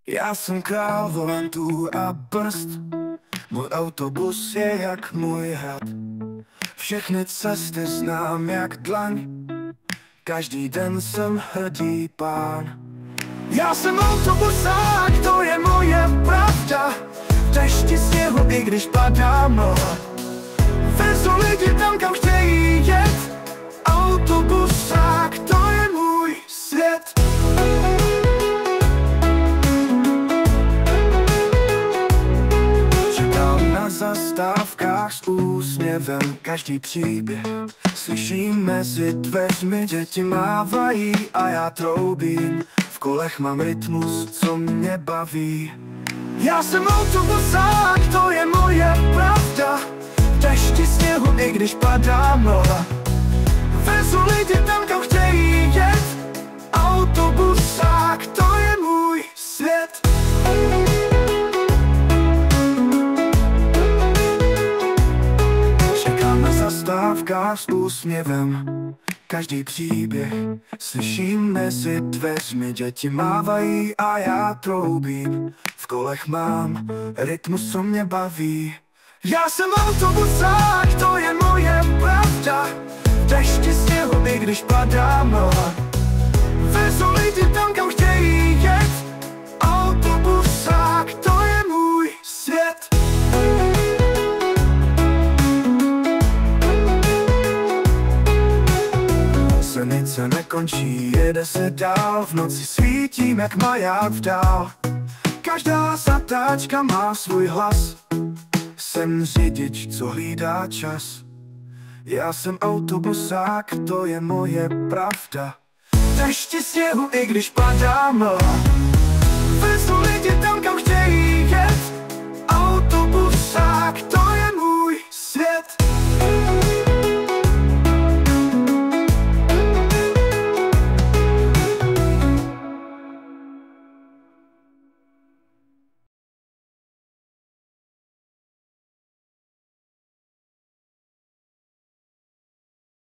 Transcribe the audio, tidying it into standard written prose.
Já jsem král volantů a brzd, můj autobus je jak můj hrad. Všechny cesty znám jak dlaň, každý den jsem hrdý pán. Já jsem autobusák, to je moje pravda. V dešti, sněhu, i když padá mlha, vezu lidi tam, kam chtějí jet. Autobusák, to je můj svět. Čekám na zastávkách s úsměvem každý příběh. Slyším mezi dveřmi, děti mávají a já troubím. V kolech mám rytmus, co mě baví. Já jsem autobusák, to je moje pravda. V dešti, sněhu, i když padá mlha, vezu lidi tam, kam chtějí jet. Autobusák, to je můj svět. Čekám na zastávkách s úsměvem každý příběh. Slyším mezi dveřmi, děti mávají a já troubím. V kolech mám rytmus, co mě baví. Já jsem autobusák, to je moje pravda. V dešti, sněhu, i když padá mlha, vezu lidi tam, kam chtějí jet. Autobusák, to je můj svět. Silnice nekončí, jede se dál. V noci svítím jak maják vdál. Každá zatáčka má svůj hlas. Jsem řidič, co hlídá čas. Já jsem autobusák, to je moje pravda. V dešti, sněhu, i když padá mlha,